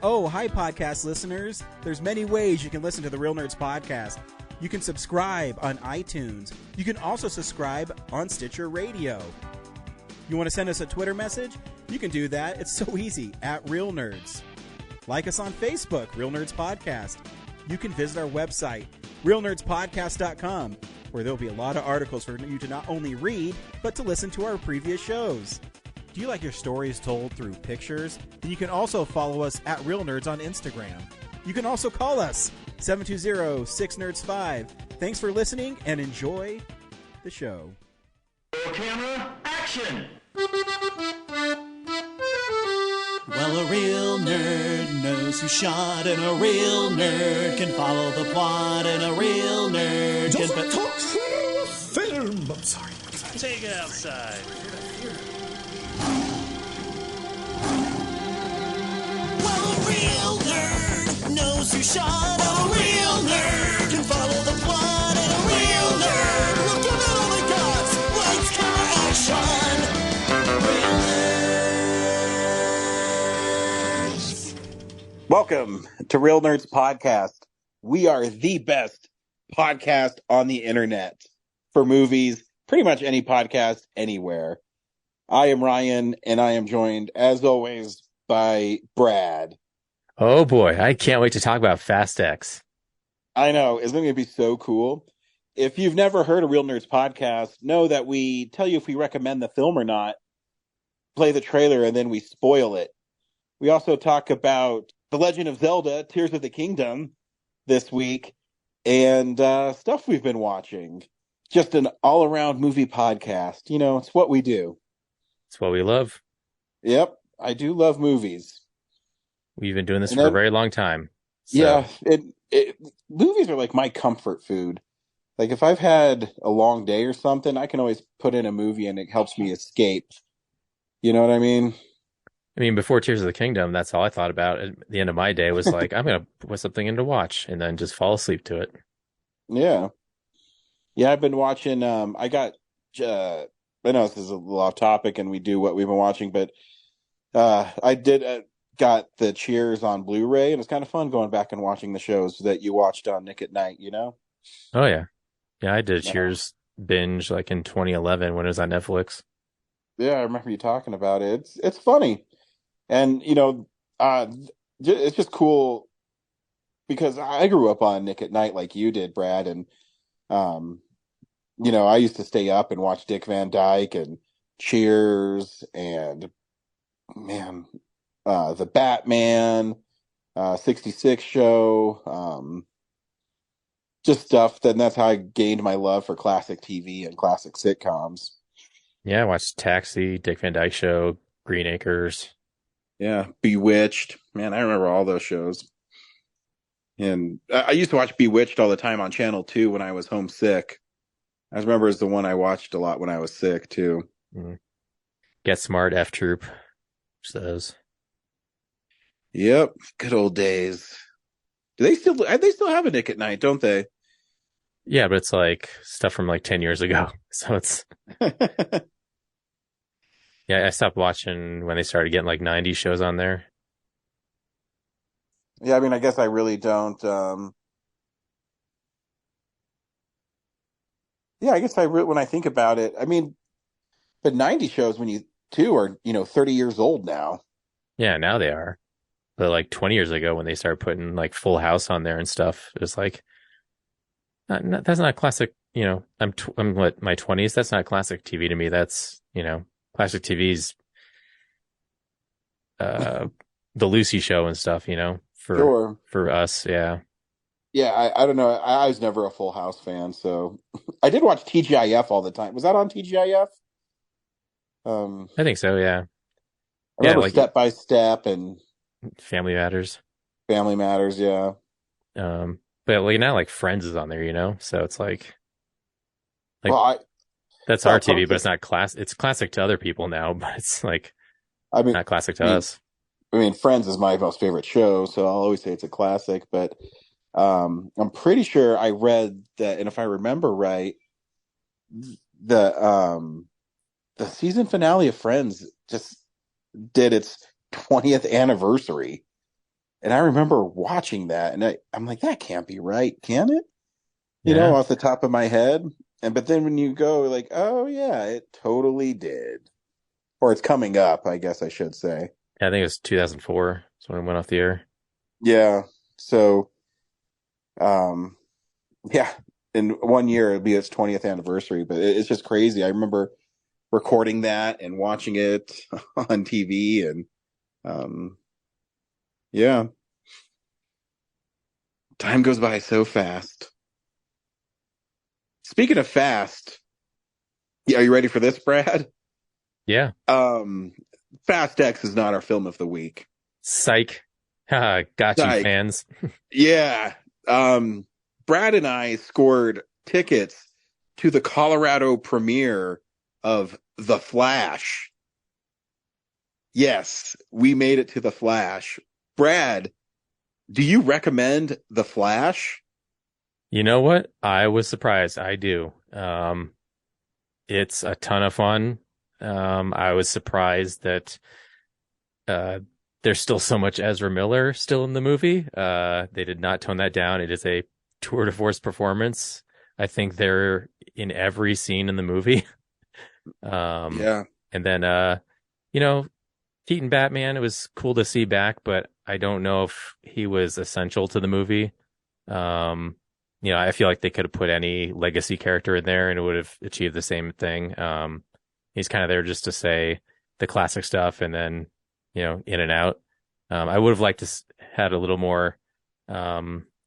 Oh, hi, podcast listeners. There's many ways you can listen to the Real Nerds podcast. You can subscribe on iTunes. You can also subscribe on Stitcher Radio. You want to send us a Twitter message? You can do that. It's so easy, at Real Nerds. Like us on Facebook, Real Nerds Podcast. You can visit our website, realnerdspodcast.com, where there'll be a lot of articles for you to not only read, but to listen to our previous shows. Do you like your stories told through pictures? Then you can also follow us at Real Nerds on Instagram. You can also call us, 720-6nerds5. Thanks for listening and enjoy the show. Camera, action! Well, a real nerd knows who shot, and a real nerd can follow the plot, and a real nerd can... talk film! I'm sorry. Take it outside. Well, a real nerd knows who shot, and a real nerd can follow the plot, and a real nerd will give it all they got. Lights, camera, action! Real nerds! Welcome to Real Nerds Podcast. We are the best podcast on the internet for movies, pretty much any podcast anywhere. I am Ryan, and I am joined, as always, by Brad. Oh boy, I can't wait to talk about Fast X. I know, isn't it going to be so cool? If you've never heard a Real Nerds Podcast, know that we tell you if we recommend the film or not, play the trailer, and then we spoil it. We also talk about The Legend of Zelda, Tears of the Kingdom this week, and stuff we've been watching. Just an all-around movie podcast. You know, it's what we do. It's what we love. Yep, I do love movies. We've been doing this for a very long time. So. Yeah, movies are like my comfort food. Like if I've had a long day or something, I can always put in a movie and it helps me escape. You know what I mean? I mean, before Tears of the Kingdom, that's all I thought about at the end of my day was like, I'm going to put something in to watch and then just fall asleep to it. Yeah. Yeah, I've been watching, I know this is a little off topic and we do what we've been watching, but I did got the Cheers on Blu-ray, and it's kind of fun going back and watching the shows that you watched on Nick at Night, you know? Oh, yeah. Yeah, I did a Cheers binge like in 2011 when it was on Netflix. Yeah, I remember you talking about it. It's funny. And, you know, it's just cool because I grew up on Nick at Night like you did, Brad, and you know, I used to stay up and watch Dick Van Dyke and Cheers and, man, the Batman, 66 show, just stuff. Then that's how I gained my love for classic TV and classic sitcoms. Yeah, I watched Taxi, Dick Van Dyke Show, Green Acres. Yeah, Bewitched. Man, I remember all those shows. And I used to watch Bewitched all the time on Channel 2 when I was homesick. I remember it's the one I watched a lot when I was sick, too. Mm. Get Smart, F Troop. Those. Yep, good old days. They still have a Nick at Night, don't they? Yeah, but it's like stuff from like 10 years ago. So it's... Yeah, I stopped watching when they started getting like 90s shows on there. Yeah, I mean, I guess I really don't... Yeah, I guess when I think about it, I mean, the 90 shows when you too are, 30 years old now. Yeah, now they are. But like 20 years ago when they started putting like Full House on there and stuff, it was like, that's not classic, I'm my 20s. That's not classic TV to me. That's, classic TV's, the Lucy Show and stuff, for us. Yeah. Yeah, I don't know. I was never a Full House fan, so I did watch TGIF all the time. Was that on TGIF? I think so. Yeah. I remember Step by Step and Family Matters. Family Matters, yeah. But like now, like Friends is on there, so it's like that's our TV, but it's not class. It's classic to other people now, but it's like, not classic to us. I mean, Friends is my most favorite show, so I'll always say it's a classic. But I'm pretty sure I read that, and if I remember right, the season finale of Friends just did its 20th anniversary. And I remember watching that, and I'm like, that can't be right, can it? You Yeah. know, off the top of my head. But then when you go, like, oh yeah, it totally did. Or it's coming up, I guess I should say. I think it was 2004. That's when it went off the air. Yeah. So, yeah, in 1 year it'll be its 20th anniversary, but it's just crazy. I remember recording that and watching it on TV, and yeah, time goes by so fast. Speaking of fast, are you ready for this, Brad? Yeah. Fast X is not our film of the week. Psych. Haha, got you, Psych. fans. Yeah. Brad and I scored tickets to the Colorado premiere of The Flash. Yes, we made it to The Flash. Brad, do you recommend The Flash? You know what? I was surprised. I do. It's a ton of fun. I was surprised that there's still so much Ezra Miller still in the movie. They did not tone that down. It is a tour de force performance. I think they're in every scene in the movie. Yeah. And then, you know, Keaton Batman, it was cool to see back, but I don't know if he was essential to the movie. You know, I feel like they could have put any legacy character in there and it would have achieved the same thing. He's kind of there just to say the classic stuff and then, you know, in and out. I would have liked to had a little more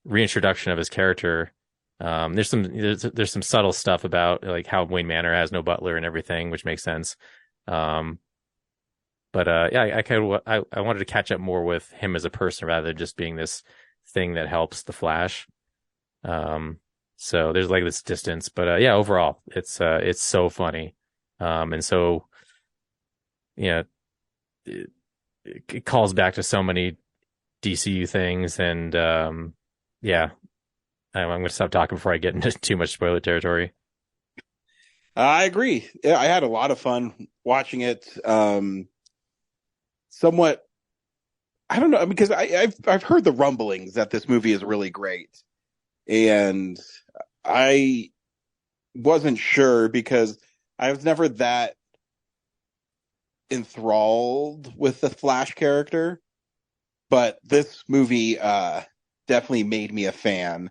reintroduction of his character. There's some subtle stuff about like how Wayne Manor has no butler and everything, which makes sense. Yeah, I wanted to catch up more with him as a person rather than just being this thing that helps the Flash. So there's like this distance, but yeah, overall, it's so funny, and so you know, it calls back to so many DCU things, and yeah, I'm going to stop talking before I get into too much spoiler territory. I agree. Yeah, I had a lot of fun watching it. Somewhat, I don't know, because I've heard the rumblings that this movie is really great, and I wasn't sure because I was never that enthralled with the Flash character, but this movie definitely made me a fan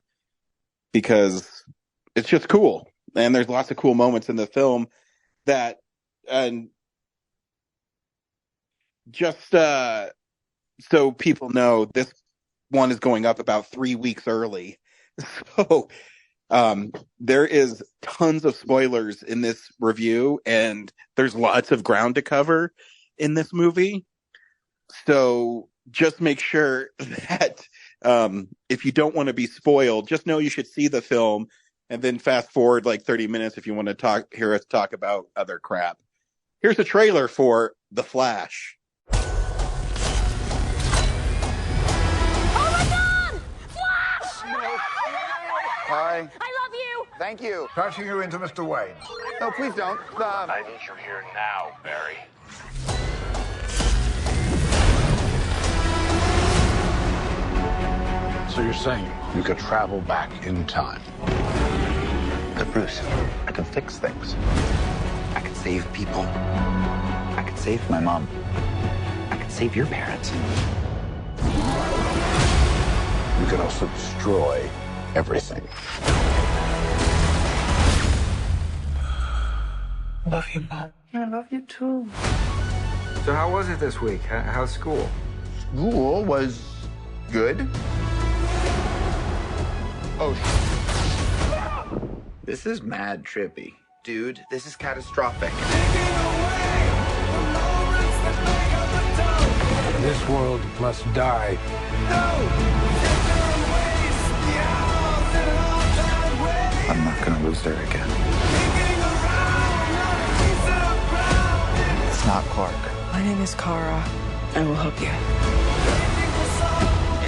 because it's just cool, and there's lots of cool moments in the film that, and just so people know, this one is going up about 3 weeks early, so there is tons of spoilers in this review, and there's lots of ground to cover in this movie. So just make sure that if you don't want to be spoiled, just know you should see the film and then fast forward like 30 minutes if you want to hear us talk about other crap. Here's a trailer for The Flash. Hi. I love you. Thank you. Passing you into Mr. Wayne. No, please don't. I need you here now, Barry. So you're saying you could travel back in time? But Bruce, I can fix things. I can save people. I can save my mom. I can save your parents. You can also destroy everything. I love you, Mom. I love you too. So how was it this week? How's school? School was good. Oh, this is mad trippy. Dude, this is catastrophic. This world must die. I'm not gonna lose her again. It's not Clark. My name is Kara. I will help you.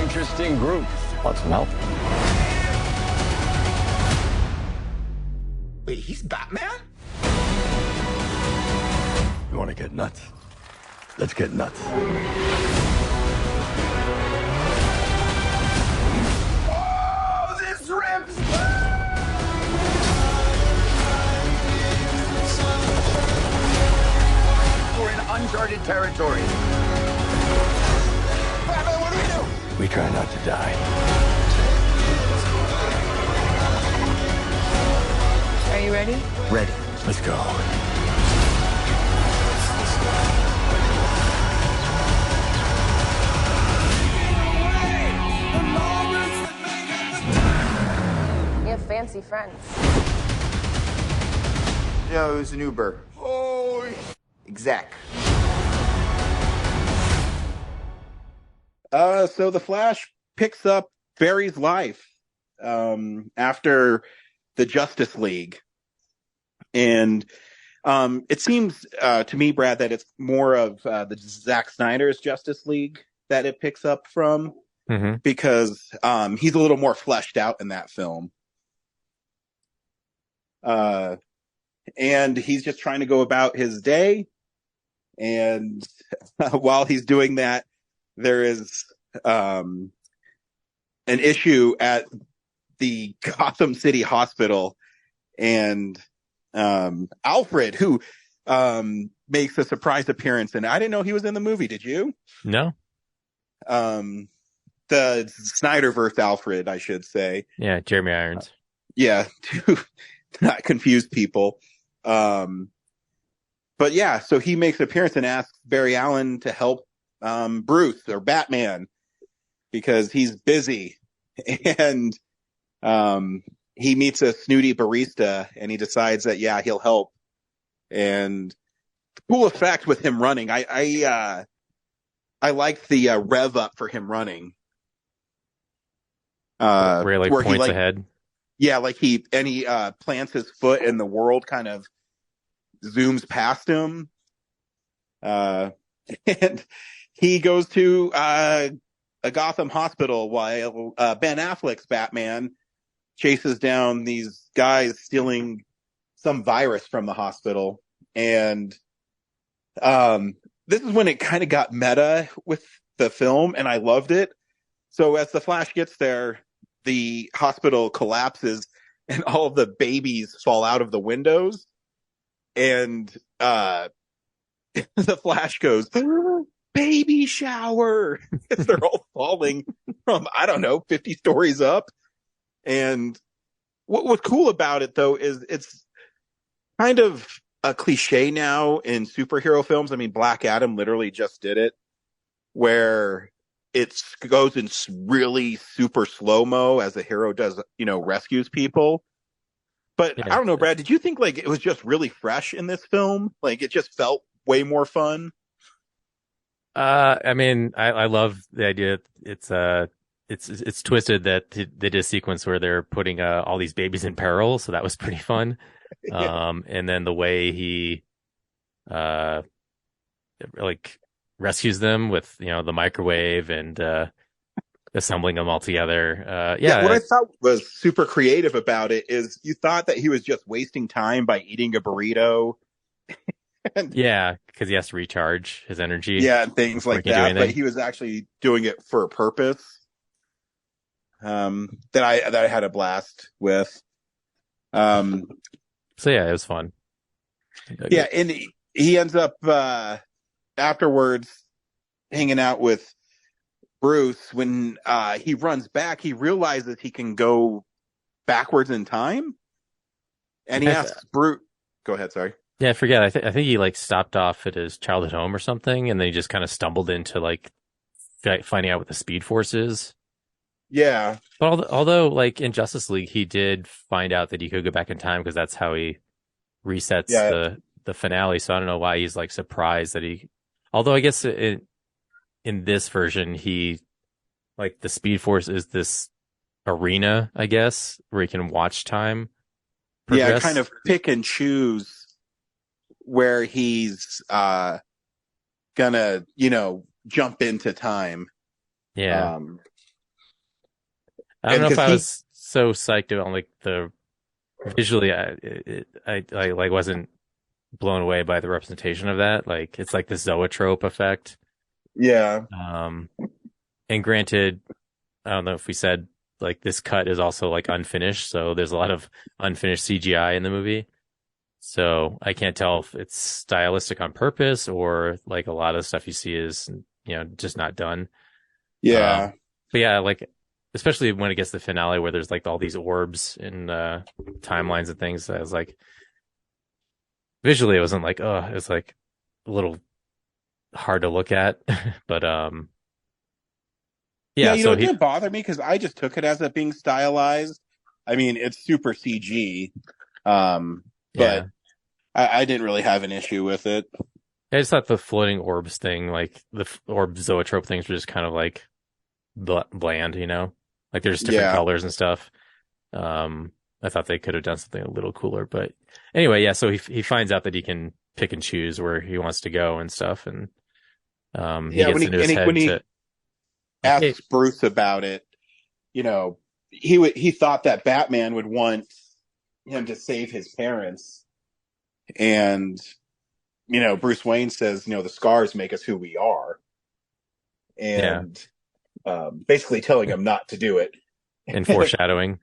Interesting group. Want some help? Wait, he's Batman? You want to get nuts? Let's get nuts. We try not to die. Are you ready? Ready. Let's go. You have fancy friends. Yo, who's an Uber? Oh, exec. So the Flash picks up Barry's life after the Justice League, and it seems to me, Brad, that it's more of the Zack Snyder's Justice League that it picks up from, because he's a little more fleshed out in that film. And he's just trying to go about his day. And while he's doing that, there is an issue at the Gotham City Hospital. And Alfred, who makes a surprise appearance. And I didn't know he was in the movie. Did you? No. The Snyderverse Alfred, I should say. Yeah, Jeremy Irons. Yeah, to not confuse people. But yeah, so he makes an appearance and asks Barry Allen to help Bruce or Batman because he's busy. And he meets a snooty barista and he decides that, yeah, he'll help. And cool effect with him running. I liked the rev up for him running. Where he where points he, ahead. Yeah, he plants his foot and the world kind of zooms past him. And he goes to a Gotham hospital while Ben Affleck's Batman chases down these guys stealing some virus from the hospital. And this is when it kind of got meta with the film, and I loved it. So as the Flash gets there, the hospital collapses and all of the babies fall out of the windows. And the Flash goes, baby shower. They're all falling from, 50 stories up. And what's cool about it, though, is it's kind of a cliche now in superhero films. I mean, Black Adam literally just did it, where it goes in really super slow-mo as the hero does, rescues people. But Yeah. I don't know, Brad, did you think it was just really fresh in this film? It just felt way more fun? I mean, I love the idea. It's twisted that they did a sequence where they're putting all these babies in peril, so that was pretty fun. Yeah. And then the way he rescues them with the microwave and assembling them all together. What I thought was super creative about it is you thought that he was just wasting time by eating a burrito. Yeah, because he has to recharge his energy. Yeah, and things like He can do that. But anything. he was actually doing it for a purpose. That I had a blast with. So yeah, it was fun. Yeah, and he ends up afterwards hanging out with Bruce. When he runs back, he realizes he can go backwards in time, and he asks Bruce. Go ahead, sorry. Yeah, I forget. I think he stopped off at his childhood home or something, and then he just kind of stumbled into finding out what the Speed Force is. Yeah, But although in Justice League, he did find out that he could go back in time because that's how he resets the finale. So I don't know why he's surprised that he. Although I guess in this version, he the Speed Force is this arena, I guess, where he can watch time progress. Yeah, kind of pick and choose where he's gonna, jump into time. Yeah. I don't know if I was so psyched about the visually. I wasn't blown away by the representation of that. It's the zoetrope effect. Yeah. And granted, I don't know if we said this cut is also unfinished, so there's a lot of unfinished CGI in the movie. So I can't tell if it's stylistic on purpose or a lot of stuff you see is just not done. Yeah. But yeah, like especially when it gets to the finale where there's like all these orbs and timelines and things. I was like, visually, it wasn't like, oh, it was like a little hard to look at. But Yeah, yeah. you know, So it didn't bother me because I just took it as it being stylized. I mean, it's super CG, yeah, but I didn't really have an issue with it. I just thought the floating orbs thing, like the orb zoetrope things, were just kind of like bland, you know, like they're just different Yeah. colors and stuff. I thought they could have done something a little cooler, but anyway, yeah. So he finds out that he can pick and choose where he wants to go and stuff, and he Yeah, gets into his head when he to, hey, asks Bruce about it, you know, he thought that Batman would want him to save his parents, and you know, Bruce Wayne says, you know, the scars make us who we are, yeah, and basically telling him not to do it. and foreshadowing.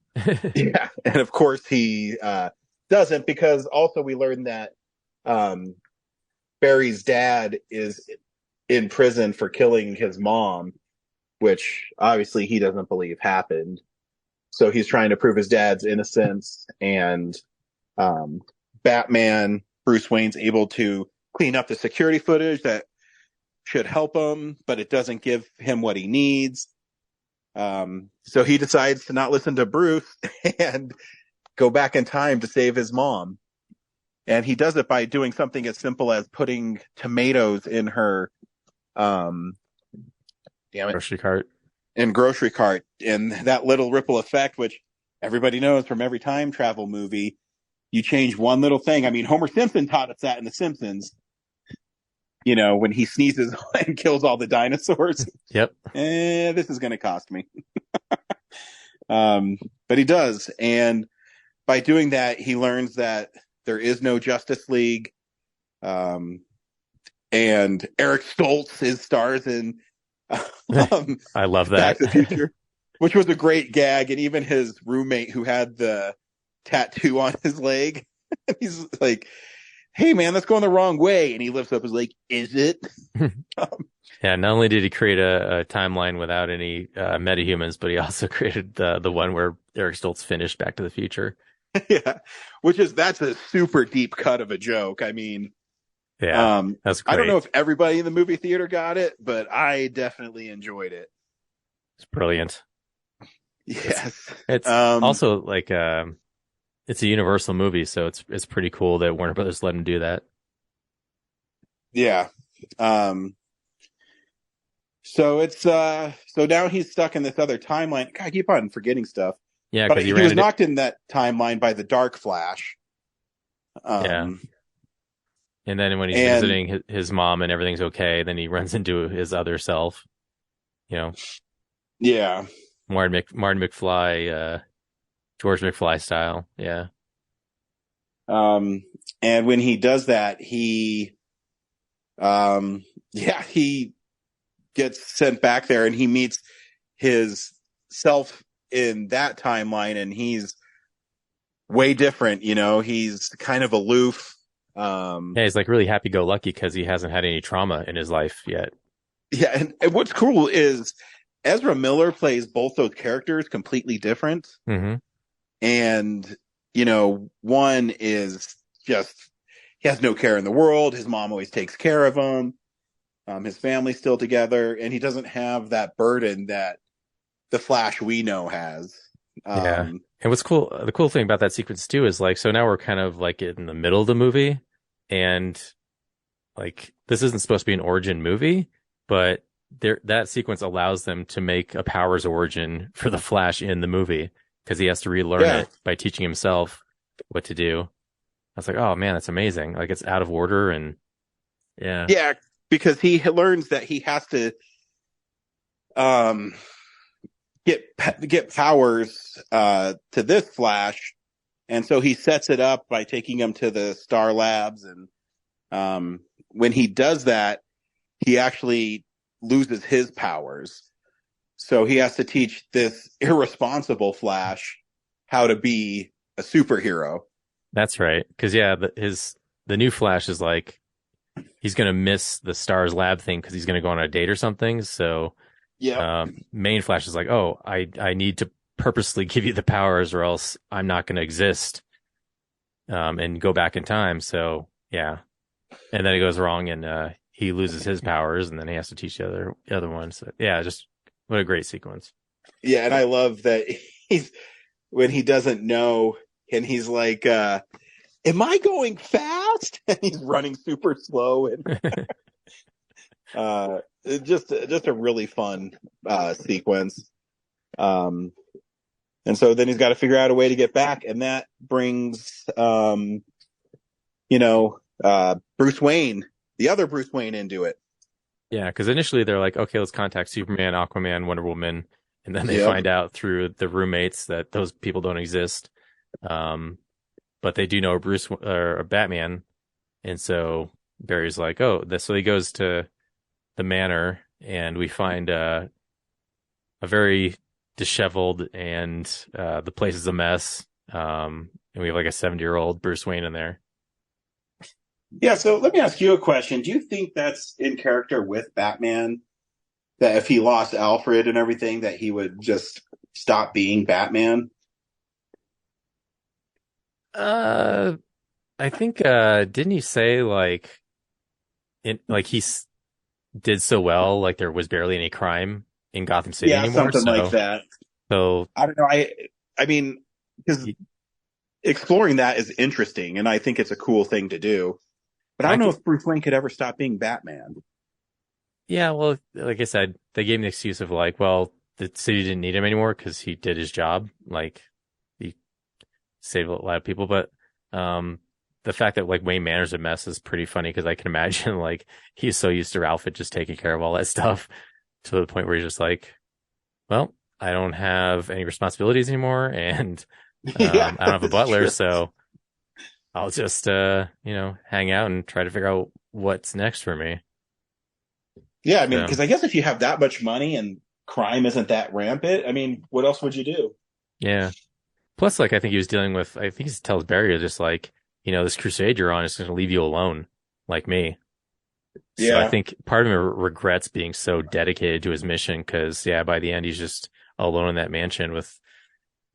Yeah, and of course he doesn't, because also we learned that Barry's dad is in prison for killing his mom, which obviously he doesn't believe happened. So he's trying to prove his dad's innocence, and Batman, Bruce Wayne's able to clean up the security footage that should help him, but it doesn't give him what he needs. So he decides to not listen to Bruce and go back in time to save his mom. And he does it by doing something as simple as putting tomatoes in her, Grocery cart. grocery cart. And that little ripple effect, which everybody knows from every time travel movie, you change one little thing. I mean, Homer Simpson taught us that in The Simpsons. You know, when he sneezes and kills all the dinosaurs. Yep. This is going to cost me. But he does. And by doing that, he learns that there is no Justice League. And Eric Stoltz stars in I love that. Back to the Future, which was a great gag. And even his roommate who had the tattoo on his leg, he's like, hey man, that's going the wrong way. And he lifts up his leg, is it? Yeah, not only did he create a timeline without any metahumans, but he also created the one where Eric Stoltz finished Back to the Future. Yeah, that's a super deep cut of a joke. I mean, yeah, that's great. I don't know if everybody in the movie theater got it, but I definitely enjoyed it. It's brilliant. Yes, it's also like it's a Universal movie, so it's pretty cool that Warner Brothers let him do that. Yeah. So it's so now he's stuck in this other timeline. God, I keep on forgetting stuff. Yeah, but because he was knocked in that timeline by the Dark Flash. Yeah. And then when he's visiting his mom and everything's okay, then he runs into his other self. You know. Yeah. Martin McFly, George McFly style. Yeah. And when he does that, he gets sent back there, and he meets his self in that timeline, and he's way different. You know, he's kind of aloof. Yeah, he's like really happy-go-lucky because he hasn't had any trauma in his life yet. Yeah, and what's cool is Ezra Miller plays both those characters completely different. Mm-hmm. And, you know, one is just, he has no care in the world. His mom always takes care of him. His family's still together, and he doesn't have that burden that the Flash we know has. Yeah. And what's cool, the cool thing about that sequence too is like, so now we're kind of like in the middle of the movie, and like, this isn't supposed to be an origin movie, but that sequence allows them to make a powers origin for the Flash in the movie, because he has to relearn it by teaching himself what to do. I was like, oh man, that's amazing. Like, it's out of order, and yeah. Yeah, because he learns that he has to get powers to this Flash, and so he sets it up by taking him to the Star Labs, and when he does that, he actually loses his powers. So he has to teach this irresponsible Flash how to be a superhero. That's right. Because the new Flash is like, he's going to miss the Stars Lab thing because he's going to go on a date or something. So Main Flash is like, oh, I need to purposely give you the powers or else I'm not going to exist, and go back in time. So yeah. And then it goes wrong and, he loses his powers and then he has to teach the other one. So yeah, just what a great sequence. Yeah. And I love that when he doesn't know and he's like, am I going fast? And he's running super slow and, just a really fun sequence. And so then he's got to figure out a way to get back, and that brings Bruce Wayne, the other Bruce Wayne, into it. Yeah, because initially they're like, okay, let's contact Superman, Aquaman, Wonder Woman, and then they find out through the roommates that those people don't exist. But they do know Bruce or Batman, and so Barry's like, oh, so he goes to the manor, and we find a very disheveled and the place is a mess. And we have like a 70-year-old Bruce Wayne in there. Yeah, so let me ask you a question. Do you think that's in character with Batman? That if he lost Alfred and everything, that he would just stop being Batman? I think didn't he say like did so well, like there was barely any crime in Gotham City anymore. Something like that. So I don't know. I mean, because exploring that is interesting, and I think it's a cool thing to do. But I don't know if Bruce Wayne could ever stop being Batman. Yeah, well, like I said, they gave him the excuse of like, well, the city didn't need him anymore because he did his job. Like, he saved a lot of people. But the fact that like Wayne Manor's a mess is pretty funny because I can imagine like he's so used to Alfred just taking care of all that stuff to the point where he's just like, well, I don't have any responsibilities anymore, and I don't have a butler, true. So I'll just hang out and try to figure out what's next for me. Yeah, I mean, because I guess if you have that much money and crime isn't that rampant, I mean, what else would you do? Yeah. Plus, like, I think he tells Barry, just like, this crusade you're on is going to leave you alone, like me. So yeah. I think part of him regrets being so dedicated to his mission because, by the end, he's just alone in that mansion with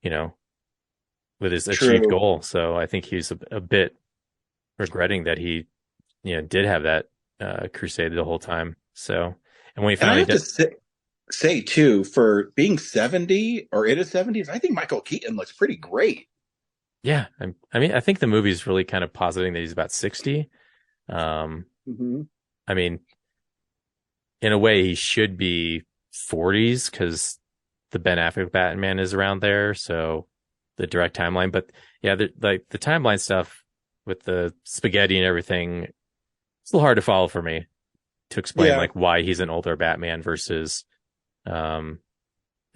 his achieved goal. So I think he's a bit regretting that he, did have that crusade the whole time. So, and when he finally say too, for being 70 or in his 70s, I think Michael Keaton looks pretty great. Yeah, I mean, I think the movie's really kind of positing that he's about 60. Mm-hmm. I mean, in a way, he should be 40s because the Ben Affleck Batman is around there. So the direct timeline, but yeah, the timeline stuff with the spaghetti and everything, it's a little hard to follow for me to explain like why he's an older Batman versus a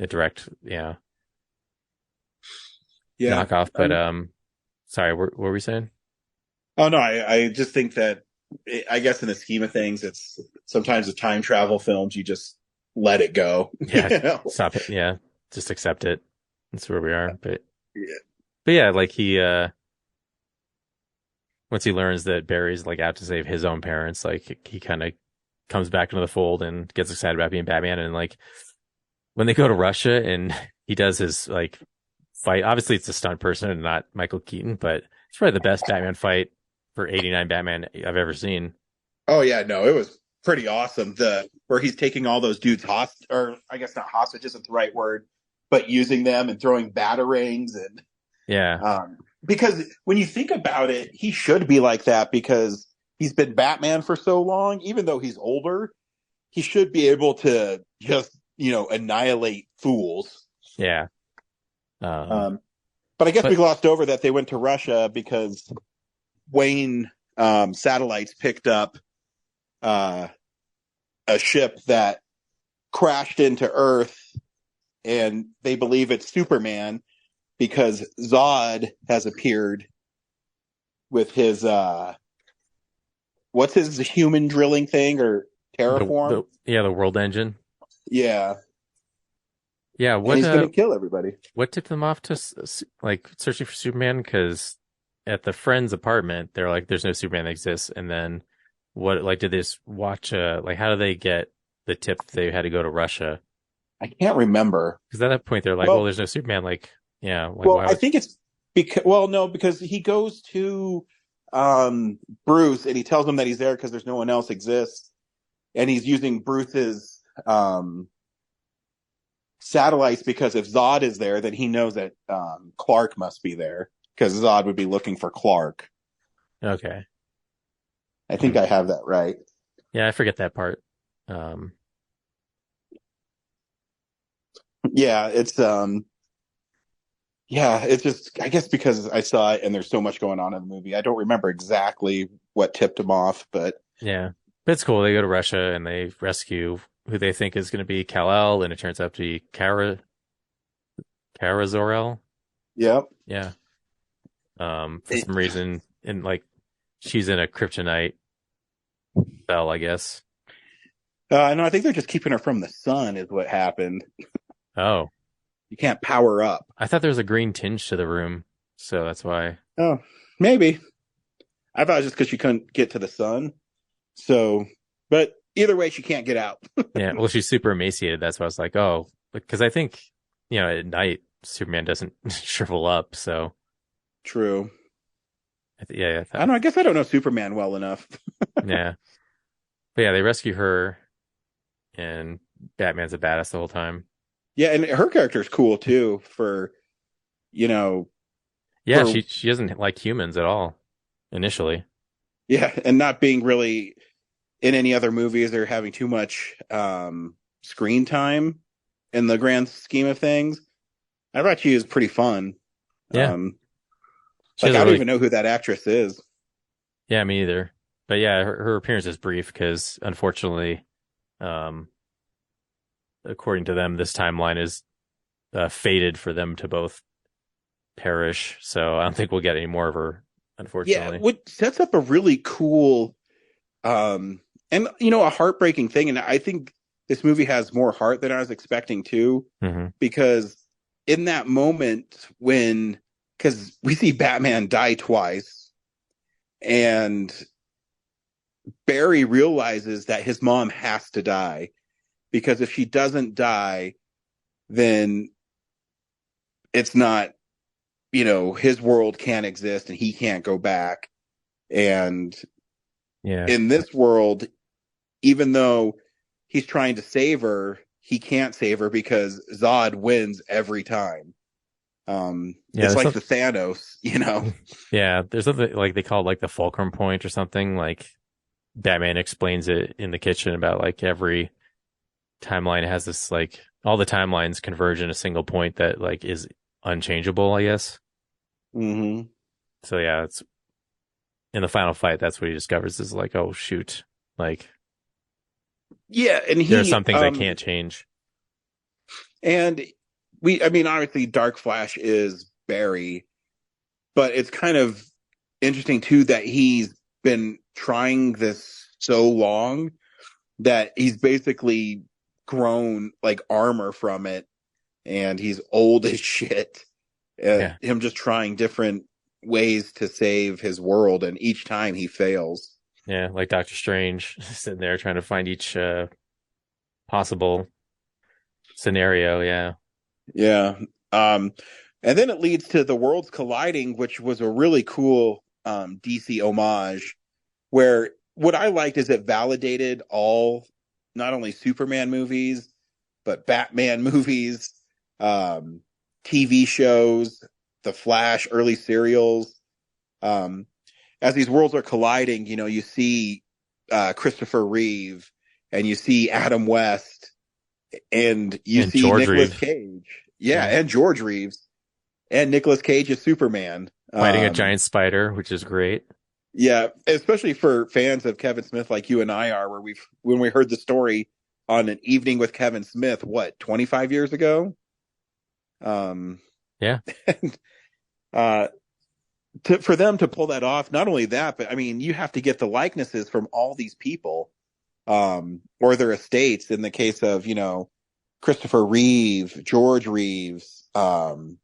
direct knockoff. But sorry, what were we saying? Oh no, I just think that I guess in the scheme of things, it's sometimes with time travel films you just let it go. Yeah, stop it. Yeah, just accept it. That's where we are. But yeah, like he once he learns that Barry's like out to save his own parents, like he kind of comes back into the fold and gets excited about being Batman. And like when they go to Russia and he does his like fight, obviously it's a stunt person and not Michael Keaton, but it's probably the best Batman fight for 89 Batman I've ever seen. Oh yeah, no, it was pretty awesome. Where he's taking all those dudes or I guess not hostage isn't the right word, but using them and throwing batarangs and because when you think about it, he should be like that because he's been Batman for so long. Even though he's older, he should be able to just annihilate fools. Yeah. But I guess we glossed over that they went to Russia because Wayne satellites picked up a ship that crashed into Earth, and they believe it's Superman because Zod has appeared with his what's his human drilling thing or terraform? The world engine. Yeah. Yeah, and he's going to kill everybody. What tipped them off to like searching for Superman? Because at the friend's apartment, they're like, "There's no Superman that exists." And then did they just watch? How do they get the tip that they had to go to Russia? I can't remember. Because at that point they're like, well, there's no Superman. Like, yeah. Like, Well, why I would... think it's because he goes to Bruce and he tells him that he's there because there's no one else exists, and he's using Bruce's satellites because if Zod is there, then he knows that Clark must be there because Zod would be looking for Clark. Okay. I think I have that right. Yeah, I forget that part. Yeah, it's just I guess because I saw it and there's so much going on in the movie. I don't remember exactly what tipped him off, but yeah. But it's cool. They go to Russia and they rescue who they think is going to be Kal-El, and it turns out to be Kara Zor-El. Yep. Yeah. For some reason, and like she's in a kryptonite spell, I guess. No, I think they're just keeping her from the sun is what happened. Oh. You can't power up. I thought there was a green tinge to the room, so that's why. Oh, maybe. I thought it was just because she couldn't get to the sun. So, but either way, she can't get out. Yeah, well, she's super emaciated. That's why I was like, oh, because I think, at night, Superman doesn't shrivel up, so. True. Yeah. I don't know. I guess I don't know Superman well enough. Yeah. But yeah, they rescue her, and Batman's a badass the whole time. Yeah, and her character is cool, too, Yeah, she doesn't like humans at all, initially. Yeah, and not being really in any other movies or having too much screen time in the grand scheme of things. I thought she was pretty fun. Yeah. I don't even know who that actress is. Yeah, me either. But yeah, her appearance is brief because, unfortunately, according to them, this timeline is fated for them to both perish. So I don't think we'll get any more of her, unfortunately. Yeah, what sets up a really cool and a heartbreaking thing. And I think this movie has more heart than I was expecting too, because in that moment because we see Batman die twice, and Barry realizes that his mom has to die, because if she doesn't die, then it's not, his world can't exist and he can't go back. And in this world, even though he's trying to save her, he can't save her because Zod wins every time. It's like the Thanos, Yeah, there's something like they call it like the fulcrum point or something. Like Batman explains it in the kitchen about like every timeline has this, like all the timelines converge in a single point that like is unchangeable, I guess. Mm-hmm. So yeah, it's in the final fight. That's what he discovers is like, oh shoot, like yeah, and there's some things I can't change. And obviously Dark Flash is Barry, but it's kind of interesting too that he's been trying this so long that he's basically grown like armor from it, and he's old as shit. Him just trying different ways to save his world, and each time he fails. Yeah, like Doctor Strange sitting there trying to find each possible scenario. Yeah. And then it leads to the worlds colliding, which was a really cool DC homage, where what I liked is it validated all, not only Superman movies, but Batman movies, TV shows, The Flash, early serials. As these worlds are colliding, you see Christopher Reeve, and you see Adam West, and you see Nicolas Cage. Yeah, and George Reeves. And Nicolas Cage is Superman. Fighting a giant spider, which is great. Yeah, especially for fans of Kevin Smith like you and I are, when we heard the story on An Evening with Kevin Smith, 25 years ago? Yeah. For them to pull that off, not only that, but you have to get the likenesses from all these people, or their estates. In the case of, Christopher Reeve, George Reeves, Adam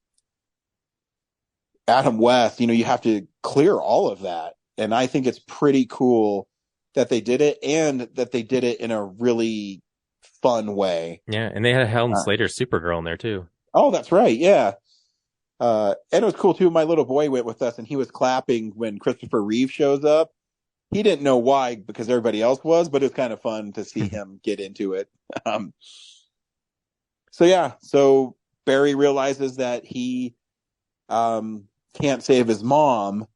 West, you have to clear all of that. And I think it's pretty cool that they did it, and that they did it in a really fun way. Yeah, and they had Helen Slater's Supergirl in there too. Oh, that's right. Yeah. And it was cool too. My little boy went with us and he was clapping when Christopher Reeve shows up. He didn't know why because everybody else was, but it was kind of fun to see him get into it. So Barry realizes that he can't save his mom,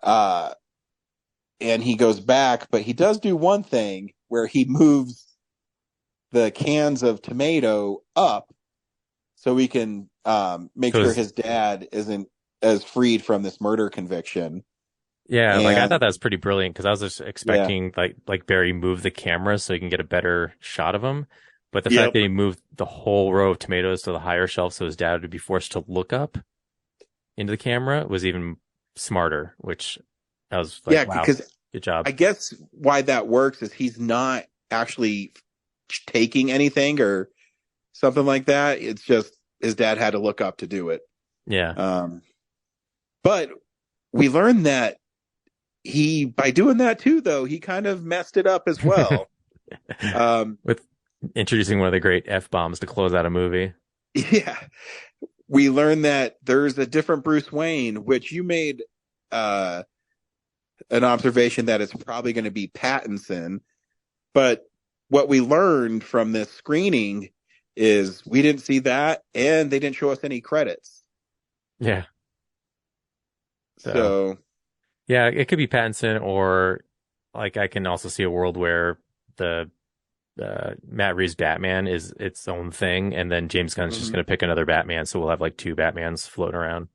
and he goes back, but he does do one thing where he moves the cans of tomato up so he can make sure his dad isn't as freed from this murder conviction. Yeah, like I thought that was pretty brilliant because I was just expecting like Barry move the camera so he can get a better shot of him. But the fact that he moved the whole row of tomatoes to the higher shelf so his dad would be forced to look up into the camera was even smarter, which I was like, wow, because good job. I guess why that works is he's not actually taking anything or something like that. It's just his dad had to look up to do it. Yeah. But we learned that by doing that too, though, he kind of messed it up as well. With introducing one of the great F-bombs to close out a movie. Yeah. We learned that there's a different Bruce Wayne, which you made an observation that it's probably going to be Pattinson. But what we learned from this screening is we didn't see that, and they didn't show us any credits. Yeah. So yeah, it could be Pattinson, or like I can also see a world where the Matt Reeves Batman is its own thing, and then James Gunn's just going to pick another Batman, so we'll have like two Batmans floating around.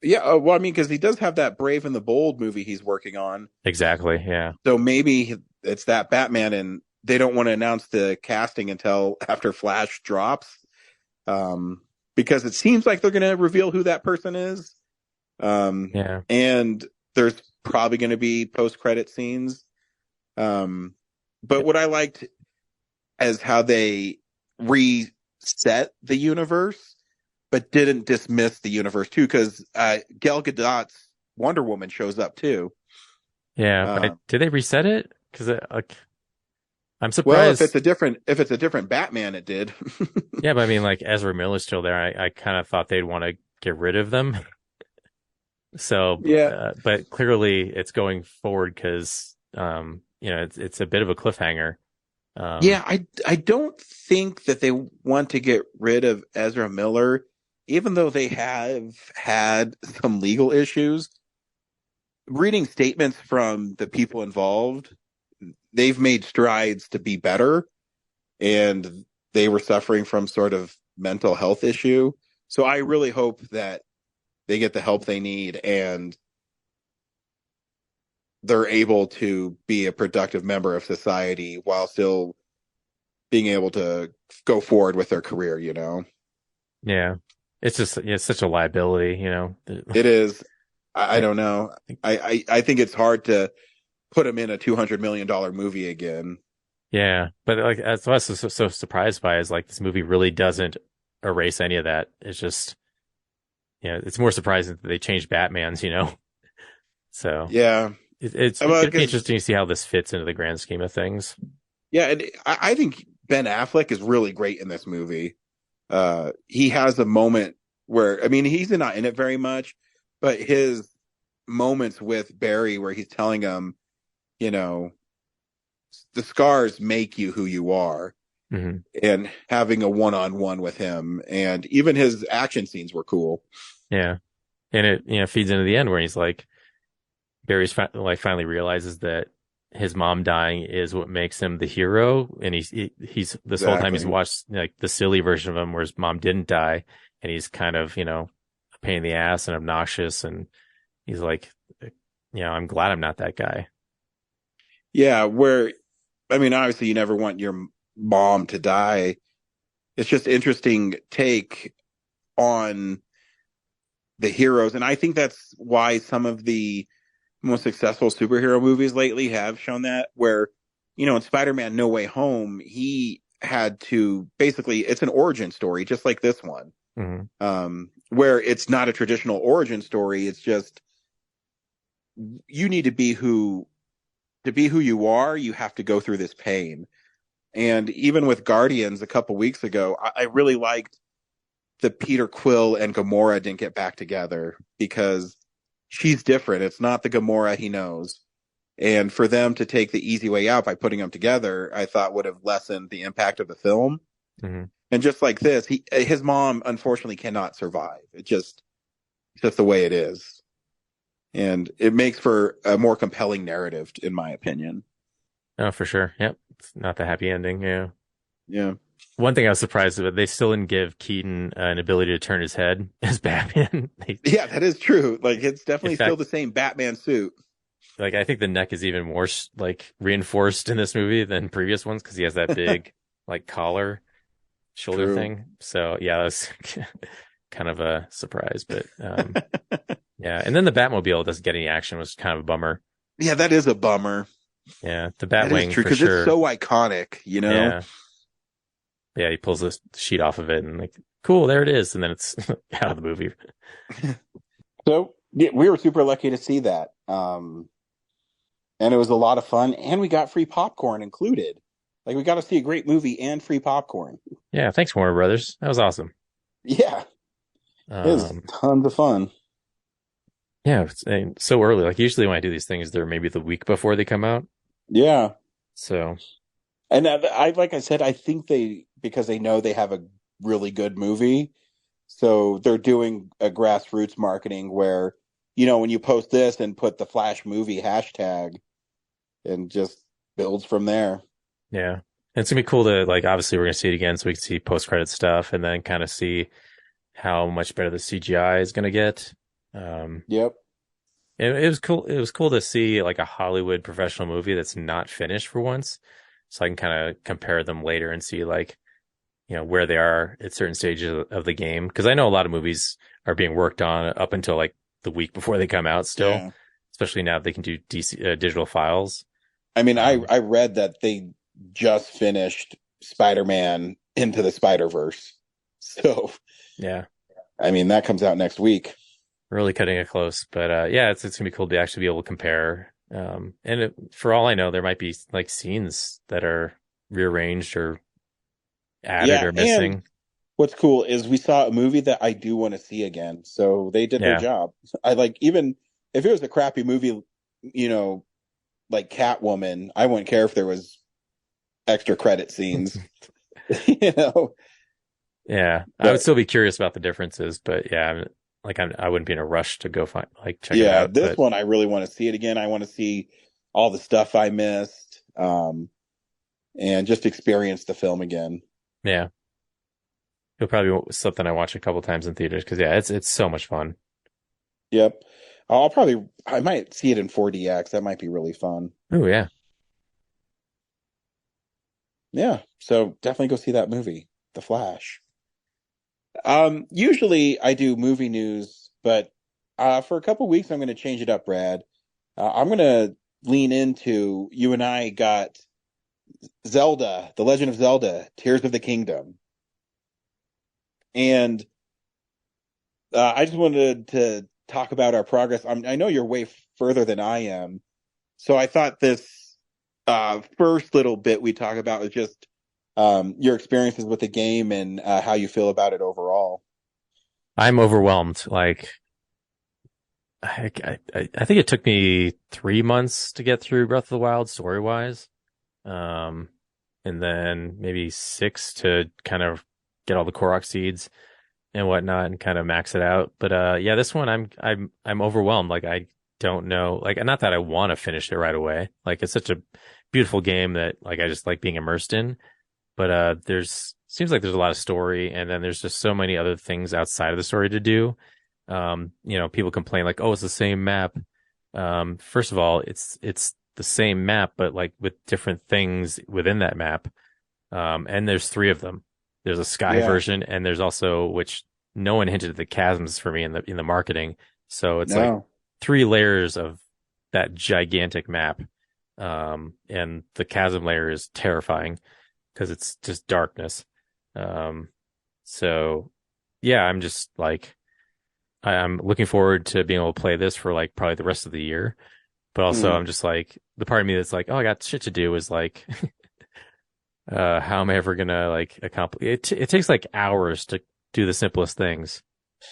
Yeah, well, I mean, because he does have that Brave and the Bold movie he's working on. Exactly, yeah. So maybe it's that Batman, and they don't want to announce the casting until after Flash drops, because it seems like they're going to reveal who that person is. Yeah, and there's probably going to be post-credit scenes. But what I liked is how they reset the universe, but didn't dismiss the universe too, because Gal Gadot's Wonder Woman shows up too. Yeah, but did they reset it? Because I'm surprised. Well, if it's a different Batman, it did. Yeah, but I mean, like Ezra Miller's still there. I kind of thought they'd want to get rid of them. So yeah, but clearly it's going forward because it's a bit of a cliffhanger. Yeah, I don't think that they want to get rid of Ezra Miller, even though they have had some legal issues. Reading statements from the people involved, they've made strides to be better, and they were suffering from sort of mental health issue. So I really hope that they get the help they need and they're able to be a productive member of society while still being able to go forward with their career, Yeah. It's just, it's such a liability, It is. I don't know. I think it's hard to put them in a $200 million movie again. Yeah. But like, that's what I was so surprised by is like, this movie really doesn't erase any of that. It's just, it's more surprising that they changed Batman's, So yeah. It's going to be interesting to see how this fits into the grand scheme of things. Yeah, and I think Ben Affleck is really great in this movie. He has a moment where, I mean, he's not in it very much, but his moments with Barry where he's telling him, the scars make you who you are, and having a one-on-one with him, and even his action scenes were cool. Yeah, and it feeds into the end where he's like, Barry's finally realizes that his mom dying is what makes him the hero, and he's this whole time he's watched like the silly version of him where his mom didn't die, and he's kind of a pain in the ass and obnoxious, and he's like, I'm glad I'm not that guy. Yeah, where I mean, obviously you never want your mom to die. It's just interesting take on the heroes, and I think that's why some of the most successful superhero movies lately have shown that, where in Spider-Man No Way Home, he had to basically, it's an origin story just like this one, where it's not a traditional origin story. It's just you need to be who you are. You have to go through this pain, And even with Guardians a couple weeks ago, I really liked that Peter Quill and Gamora didn't get back together because she's different. It's not the Gamora he knows. And for them to take the easy way out by putting them together, I thought would have lessened the impact of the film. Mm-hmm. And just like this, his mom unfortunately cannot survive. It's just the way it is. And it makes for a more compelling narrative, in my opinion. Oh, for sure. Yep. It's not the happy ending. Yeah. Yeah. One thing I was surprised about, they still didn't give Keaton an ability to turn his head as Batman. Yeah, that is true. Like, it's definitely fact, still the same Batman suit. Like, I think the neck is even more like reinforced in this movie than previous ones because he has that big like collar shoulder thing. So yeah, that was kind of a surprise, but yeah. And then the Batmobile doesn't get any action, was kind of a bummer. Yeah, that is a bummer. Yeah, the Batwing for because sure. It's so iconic, you know. Yeah. Yeah, he pulls the sheet off of it and like, cool, there it is, and then it's out of the movie. So yeah, we were super lucky to see that. And it was a lot of fun, and we got free popcorn included. Like, we got to see a great movie and free popcorn. Yeah, thanks, Warner Brothers. That was awesome. Yeah. It was tons of fun. Yeah, it's so early. Like, usually when I do these things, they're maybe the week before they come out. Yeah. So. And like I said, I think because they know they have a really good movie, so they're doing a grassroots marketing where, you know, when you post this and put the Flash movie hashtag, and just builds from there. Yeah. And it's going to be cool to, like, obviously we're going to see it again so we can see post-credit stuff and then kind of see how much better the CGI is going to get. Yep. It was cool. It was cool to see like a Hollywood professional movie that's not finished for once. So I can kind of compare them later and see, like, you know, where they are at certain stages of the game. Cause I know a lot of movies are being worked on up until like the week before they come out still, especially now they can do digital files. I mean, I read that they just finished Spider-Man Into the Spider-Verse. So, yeah. I mean, that comes out next week. Really cutting it close. But yeah, it's going to be cool to actually be able to compare. And for all I know, there might be like scenes that are rearranged or added or missing. And what's cool is we saw a movie that I do want to see again. So they did their job. I like, even if it was a crappy movie, you know, like Catwoman, I wouldn't care if there was extra credit scenes, you know? Yeah. But I would still be curious about the differences, but yeah, like I wouldn't be in a rush to go check it out. Yeah, this one I really want to see it again. I want to see all the stuff I missed, and just experience the film again. Yeah, it'll probably be something I watch a couple times in theaters because yeah, it's so much fun. Yep, I might see it in 4DX. That might be really fun. Oh yeah, yeah. So definitely go see that movie, The Flash. Usually I do movie news, but for a couple weeks I'm going to change it up, Brad. I'm going to lean into, you and I got Zelda, The Legend of Zelda, Tears of the Kingdom. And I just wanted to talk about our progress. I know you're way further than I am. So I thought this first little bit we talk about was just your experiences with the game and how you feel about it overall. I'm overwhelmed. Like, I think it took me 3 months to get through Breath of the Wild story wise, and then maybe 6 to kind of get all the Korok seeds and whatnot and kind of max it out. But yeah, this one I'm overwhelmed. Like, I don't know. Like, not that I want to finish it right away. Like, it's such a beautiful game that like I just like being immersed in. But seems like there's a lot of story, and then there's just so many other things outside of the story to do. You know, people complain like, "Oh, it's the same map." First of all, it's the same map, but like with different things within that map. And there's 3 of them. There's a sky version, and there's also, which no one hinted at the chasms for me in the marketing. So it's like 3 layers of that gigantic map. And the chasm layer is terrifying, because it's just darkness. So yeah, I'm just like, I'm looking forward to being able to play this for like probably the rest of the year. But also I'm just like, the part of me that's like, oh, I got shit to do is like, how am I ever gonna like accomplish it? It takes like hours to do the simplest things.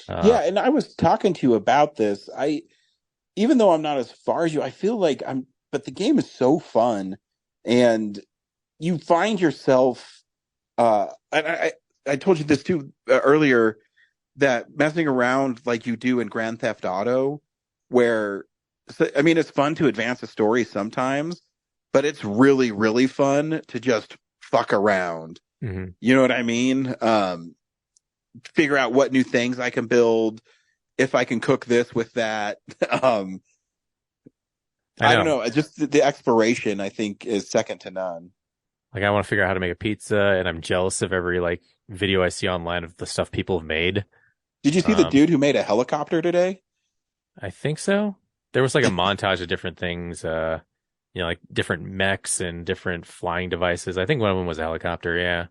Yeah, and I was talking to you about this. Even though I'm not as far as you, I feel like but the game is so fun, and you find yourself. And I told you this too earlier, that messing around like you do in Grand Theft Auto, where I mean, it's fun to advance a story sometimes, but it's really, really fun to just fuck around. Mhm. You know what I mean? Figure out what new things I can build, if I can cook this with that. I don't know. Just the exploration, I think, is second to none. Like I want to figure out how to make a pizza, and I'm jealous of every like video I see online of the stuff people have made. Did you see the dude who made a helicopter today? I think so. There was like a montage of different things, like different mechs and different flying devices. I think one of them was a helicopter. Yeah.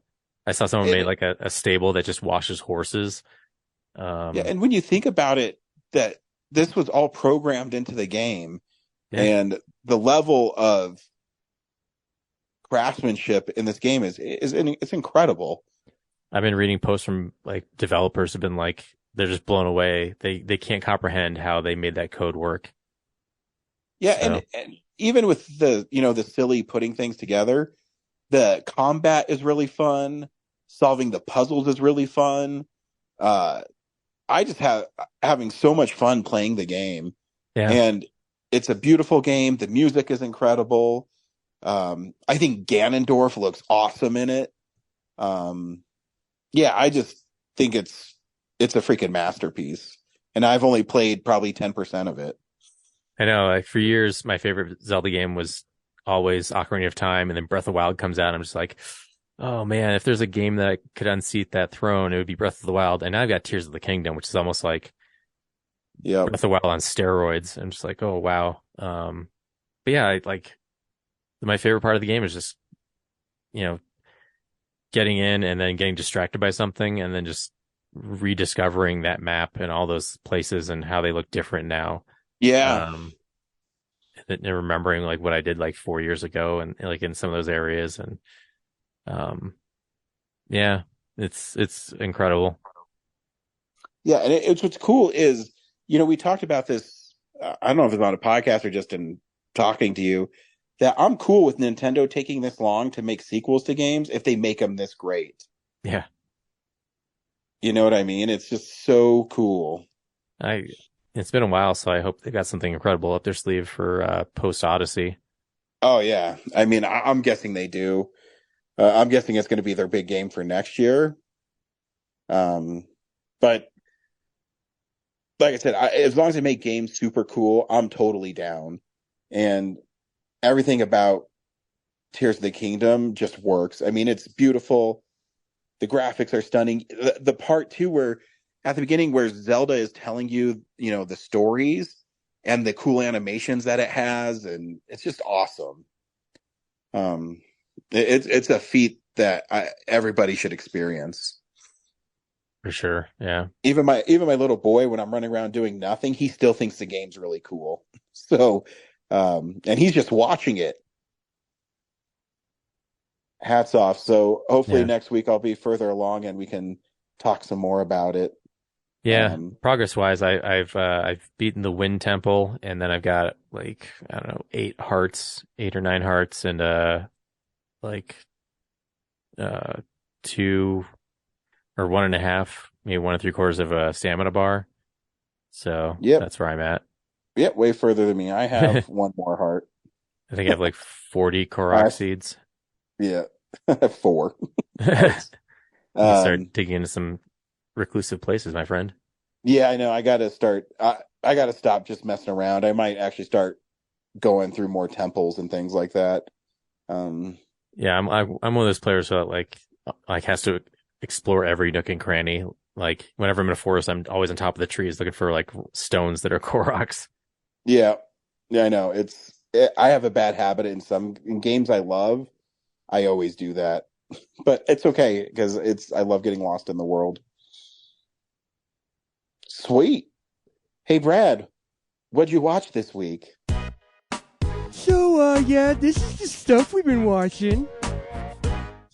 I saw someone made like a stable that just washes horses. Yeah, and when you think about it, that this was all programmed into the game, and the level of craftsmanship in this game is it's incredible. I've been reading posts from like developers have been like they're just blown away. They can't comprehend how they made that code work. Yeah, so. and even with the silly putting things together, the combat is really fun. Solving the puzzles is really fun. I just having so much fun playing the game. Yeah. And it's a beautiful game. The music is incredible. I think Ganondorf looks awesome in it. Yeah, I just think it's a freaking masterpiece. And I've only played probably 10% of it. I know, like for years, my favorite Zelda game was always Ocarina of Time, and then Breath of the Wild comes out, and I'm just like, oh man, if there's a game that could unseat that throne, it would be Breath of the Wild. And now I've got Tears of the Kingdom, which is almost like Breath of the Wild on steroids. I'm just like, oh wow. But yeah, my favorite part of the game is just, getting in and then getting distracted by something and then just rediscovering that map and all those places and how they look different now. Yeah. And remembering like what I did like 4 years ago and like in some of those areas. And, yeah, it's incredible. Yeah. And it's what's cool is, we talked about this. I don't know if it's on a podcast or just in talking to you, that I'm cool with Nintendo taking this long to make sequels to games if they make them this great. Yeah. You know what I mean? It's just so cool. It's been a while, so I hope they got something incredible up their sleeve for post Odyssey. Oh yeah, I mean, I'm guessing they do. I'm guessing it's going to be their big game for next year. But like I said, as long as they make games super cool, I'm totally down. And everything about Tears of the Kingdom just works. I mean, it's beautiful. The graphics are stunning. The part too where at the beginning where Zelda is telling you, the stories and the cool animations that it has, and it's just awesome. It's a feat that everybody should experience. For sure, yeah. Even my little boy, when I'm running around doing nothing, he still thinks the game's really cool. So, and he's just watching it. Hats off. So hopefully next week I'll be further along and we can talk some more about it. Yeah, progress wise, I've beaten the Wind Temple, and then I've got like, I don't know, 8 or 9 hearts, and 2 or 1.5, maybe 1 3/4 of a stamina bar. So that's where I'm at. Yep, way further than me. I have 1 more heart. I think I have like 40 Korok seeds. Yeah, 4. You start digging into some reclusive places, my friend. Yeah, I know. I gotta start. I gotta stop just messing around. I might actually start going through more temples and things like that. Yeah, I'm one of those players who like has to explore every nook and cranny. Like whenever I'm in a forest, I'm always on top of the trees looking for like stones that are Koroks. Yeah, I know. I have a bad habit in games I love. I always do that, but it's okay because I love getting lost in the world. Sweet. Hey, Brad, what'd you watch this week? So, this is the stuff we've been watching.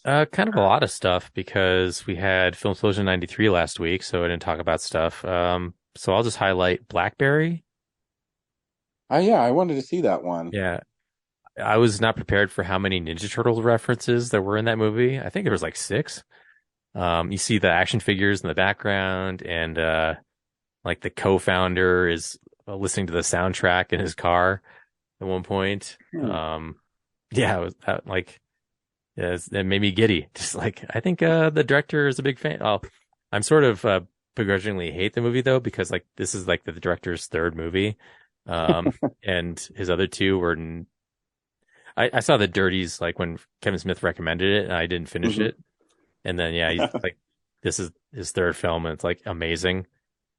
Kind of a lot of stuff because we had Film Explosion 93 last week, so I didn't talk about stuff. So I'll just highlight Blackberry. Oh yeah, I wanted to see that one. Yeah, I was not prepared for how many Ninja Turtles references there were in that movie. I think there was like six. You see the action figures in the background, and like the co-founder is listening to the soundtrack in his car at one point. Yeah, it was like. Yeah, it made me giddy. Just like, I think the director is a big fan. Oh, I'm sort of begrudgingly hate the movie though, because like this is like the director's third movie. And his other two were, I saw the Dirties like when Kevin Smith recommended it and I didn't finish it. And then, yeah, he's like, this is his third film and it's like amazing.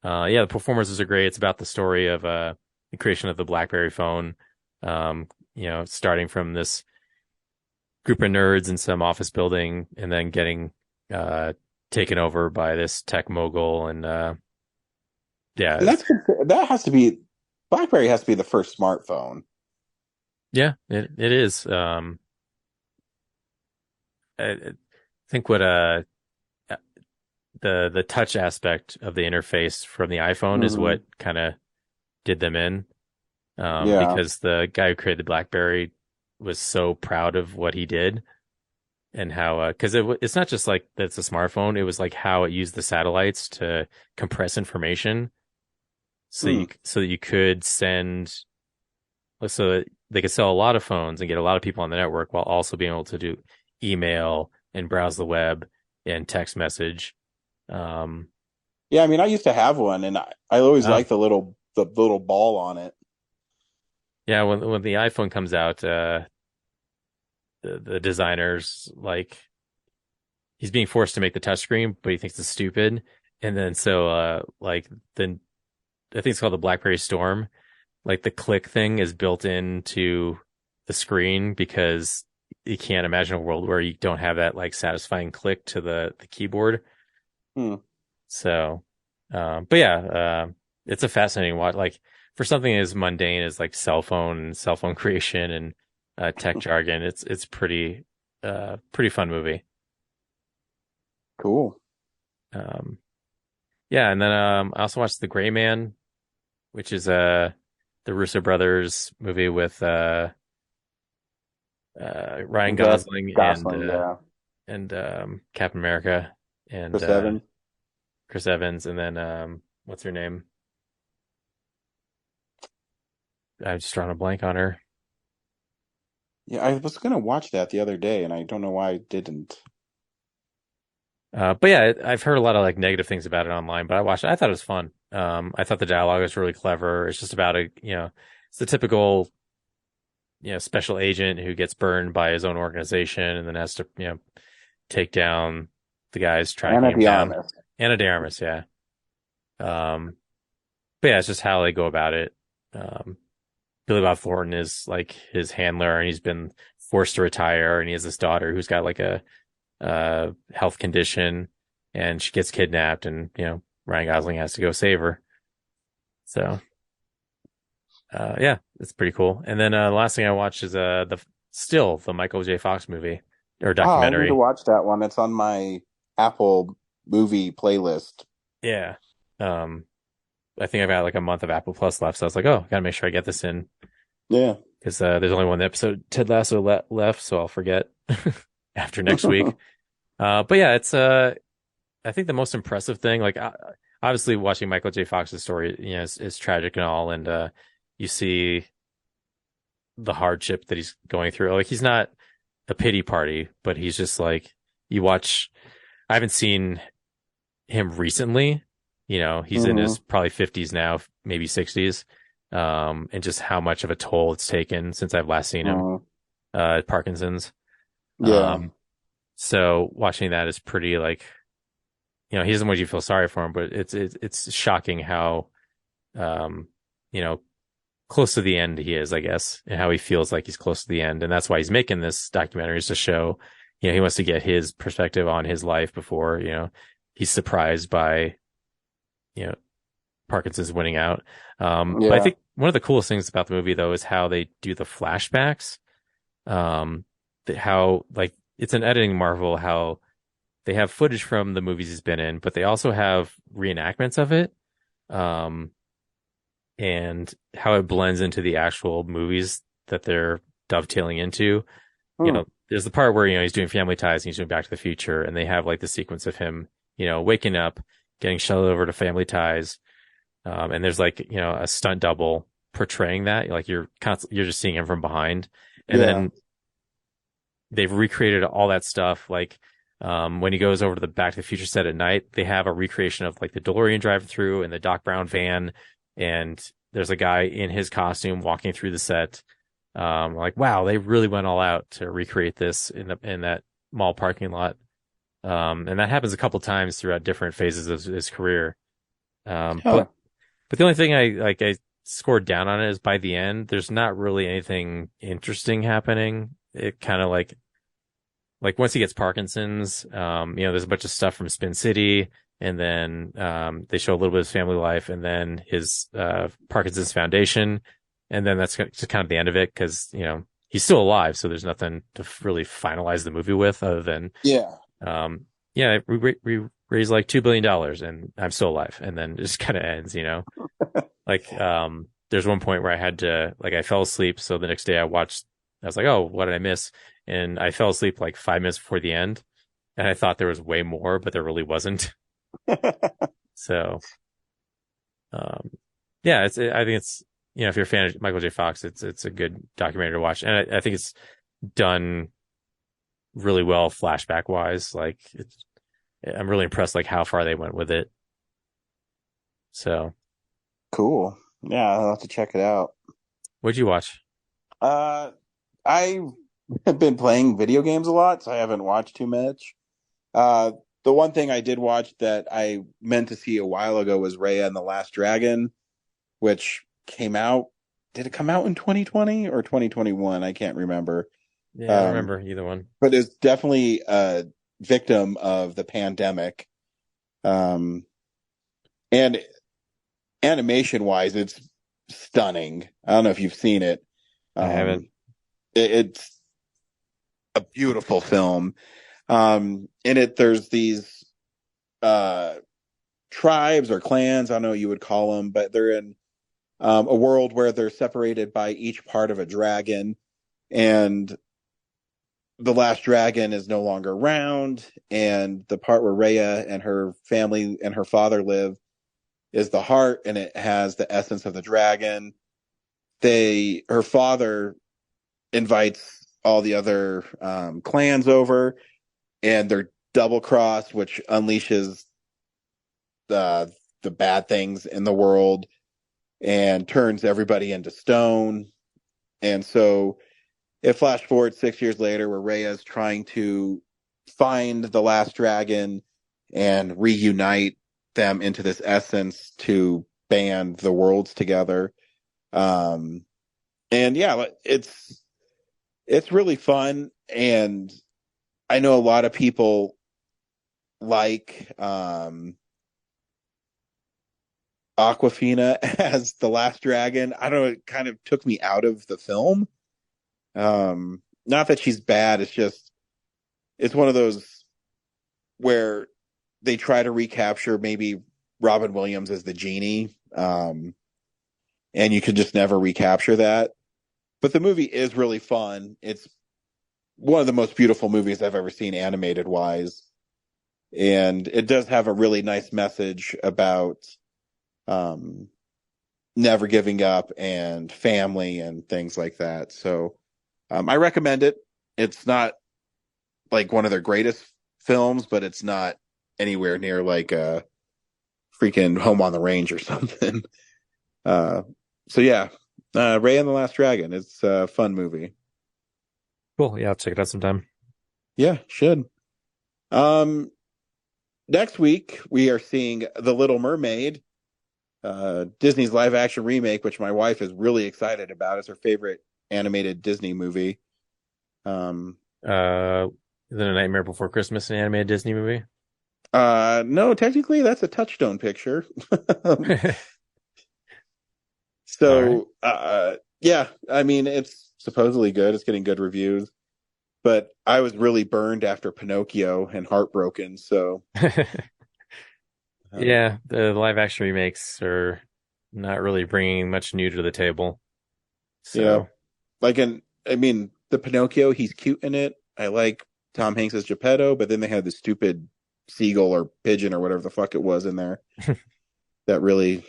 Yeah, the performances are great. It's about the story of the creation of the BlackBerry phone. Starting from this group of nerds in some office building and then getting taken over by this tech mogul. And yeah, that has to be, BlackBerry has to be the first smartphone. Yeah, it is. I think what the touch aspect of the interface from the iPhone is what kind of did them in. Because the guy who created the BlackBerry was so proud of what he did and how, cause it's not just like that it's a smartphone. It was like how it used the satellites to compress information. So that you could send, so that they could sell a lot of phones and get a lot of people on the network while also being able to do email and browse the web and text message. Yeah. I mean, I used to have one and I always liked the little ball on it. Yeah, when the iPhone comes out, the designer's like, he's being forced to make the touchscreen, but he thinks it's stupid. And then then I think it's called the BlackBerry Storm. Like the click thing is built into the screen because you can't imagine a world where you don't have that like satisfying click to the keyboard. So, but yeah, it's a fascinating watch. Like, for something as mundane as like cell phone creation and tech jargon, it's pretty fun movie. Cool. Yeah, and then I also watched The Gray Man, which is the Russo brothers movie with Ryan Gosling and Captain America and Chris Evans, and then what's her name? I'm just drawing a blank on her. Yeah, I was going to watch that the other day, and I don't know why I didn't. But yeah, I've heard a lot of like negative things about it online, but I watched it. I thought it was fun. I thought the dialogue was really clever. It's just about it's the typical, special agent who gets burned by his own organization and then has to, take down the guys trying to keep him down. Anna de Armas, yeah. But yeah, it's just how they go about it. Billy Bob Thornton is like his handler and he's been forced to retire and he has this daughter who's got like a health condition and she gets kidnapped and, Ryan Gosling has to go save her. So, yeah, it's pretty cool. And then, the last thing I watched is, the Michael J. Fox movie or documentary. I need to watch that one. It's on my Apple movie playlist. Yeah. I think I've got like a month of Apple Plus left, so I was like, gotta make sure I get this in. Yeah. Because there's only one episode Ted Lasso left, so I'll forget after next week. But yeah, it's I think the most impressive thing, like obviously watching Michael J. Fox's story, is tragic and all, and you see the hardship that he's going through. Like he's not a pity party, but he's just like you watch. I haven't seen him recently. He's in his probably 50s now, maybe 60s. And just how much of a toll it's taken since I've last seen him, Parkinson's. Yeah. So watching that is pretty like, he doesn't want you to feel sorry for him, but it's shocking how, close to the end he is, I guess, and how he feels like he's close to the end. And that's why he's making this documentary, is to show, he wants to get his perspective on his life before, he's surprised by, Parkinson's winning out. But I think one of the coolest things about the movie though is how they do the flashbacks. How like it's an editing marvel how they have footage from the movies he's been in, but they also have reenactments of it. Um, and how it blends into the actual movies that they're dovetailing into. You know, there's the part where, he's doing Family Ties and he's doing Back to the Future, and they have like the sequence of him, waking up, getting shuttled over to Family Ties. And there's like, a stunt double portraying that. Like you're just seeing him from behind. And then they've recreated all that stuff. Like, when he goes over to the Back to the Future set at night, they have a recreation of like the DeLorean drive through and the Doc Brown van. And there's a guy in his costume walking through the set. Like, wow, they really went all out to recreate this in that mall parking lot. And that happens a couple times throughout different phases of his career. But the only thing I scored down on it is by the end, there's not really anything interesting happening. It kind of like once he gets Parkinson's, there's a bunch of stuff from Spin City, and then they show a little bit of his family life, and then his Parkinson's Foundation, and then that's just kind of the end of it because he's still alive, so there's nothing to really finalize the movie with other than we raised like $2 billion and I'm still alive, and then it just kind of ends, like there's one point where I had to I fell asleep, so the next day I was like, oh, what did I miss? And I fell asleep like 5 minutes before the end, and I thought there was way more, but there really wasn't. So, I think it's, if you're a fan of Michael J. Fox, it's a good documentary to watch, and I think it's done really well flashback wise. Like, I'm really impressed like how far they went with it. So cool. Yeah, I'll have to check it out. What'd you watch? I have been playing video games a lot, so I haven't watched too much. The one thing I did watch that I meant to see a while ago was Raya and the Last Dragon, which came out. Did it come out in 2020 or 2021? I can't remember. Yeah, I don't remember either one. But it's definitely a victim of the pandemic. And animation-wise, it's stunning. I don't know if you've seen it. I haven't. It's a beautiful film. In it, there's these tribes or clans, I don't know what you would call them, but they're in a world where they're separated by each part of a dragon, and the last dragon is no longer around, and the part where Rhea and her family and her father live is the heart, and it has the essence of the dragon. Her father invites all the other clans over, and they're double crossed, which unleashes the bad things in the world and turns everybody into stone. And so it flash forward 6 years later, where Rhea is trying to find the last dragon and reunite them into this essence to band the worlds together. And yeah, it's really fun, and I know a lot of people like Aquafina as the last dragon. I don't know, it kind of took me out of the film. Not that she's bad, it's one of those where they try to recapture maybe Robin Williams as the genie, and you could just never recapture that. But the movie is really fun. It's one of the most beautiful movies I've ever seen animated wise. And it does have a really nice message about never giving up and family and things like that. So I recommend it. It's not like one of their greatest films, but it's not anywhere near like a freaking Home on the Range or something. So yeah, Ray and the Last Dragon. It's a fun movie. Cool. Yeah, I'll check it out sometime. Yeah, should. Next week we are seeing The Little Mermaid, Disney's live action remake, which my wife is really excited about. It's her favorite animated Disney movie. Is it A Nightmare Before Christmas, an animated Disney movie? No, technically that's a Touchstone picture. So, right. Yeah, I mean, it's supposedly good. It's getting good reviews. but I was really burned after Pinocchio and heartbroken. So Yeah, the live action remakes are not really bringing much new to the table. So yeah, like, the Pinocchio, he's cute in it. I like Tom Hanks as Geppetto, but then they had the stupid seagull or pigeon or whatever the fuck it was in there that really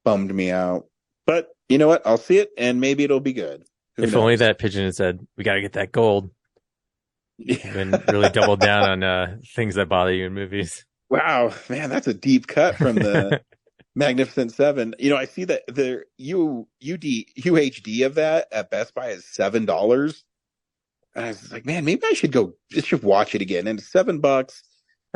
bummed me out. But you know what? I'll see it, and maybe it'll be good. Who if knows? only that pigeon had said, "We got to get that gold," and really doubled down on things that bother you in movies. Wow, man, that's a deep cut from the Magnificent Seven. I see that the UHD of that at Best Buy is $7. And I was like, man, maybe I should watch it again. And it's $7. I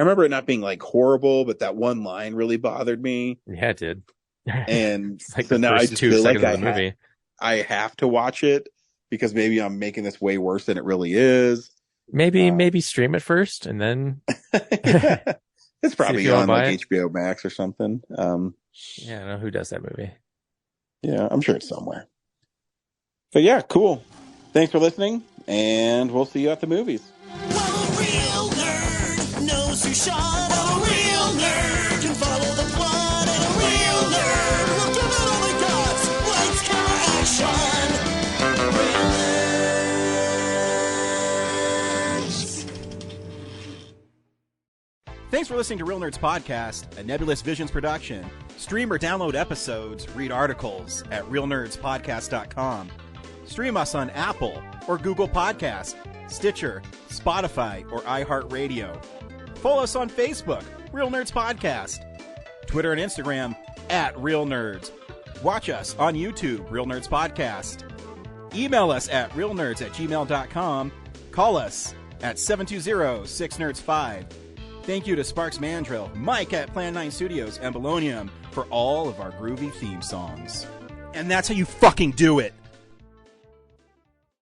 remember it not being like horrible, but that one line really bothered me. Yeah, it did. And It's like so the now I first just 2 feel like seconds of the movie. I have to watch it because maybe I'm making this way worse than it really is. Maybe stream it first and then It's probably you on wanna buy like it. HBO Max or something. Yeah, I don't know who does that movie. Yeah, I'm sure it's somewhere. But yeah, cool. Thanks for listening, and we'll see you at the movies. Well, a real nerd knows who shot a real nerd can follow the plot, and a real nerd will give it all they got. Lights, camera, action. Real nerds. Thanks for listening to Real Nerds Podcast, a Nebulous Visions production. Stream or download episodes, read articles at realnerdspodcast.com. Stream us on Apple or Google Podcast, Stitcher, Spotify, or iHeartRadio. Follow us on Facebook, Real Nerds Podcast. Twitter and Instagram at Real Nerds. Watch us on YouTube, Real Nerds Podcast. Email us at realnerds@gmail.com. Call us at 720-6nerds5. Thank you to Sparks Mandrill, Mike at Plan 9 Studios, and Bolognium for all of our groovy theme songs. And that's how you fucking do it!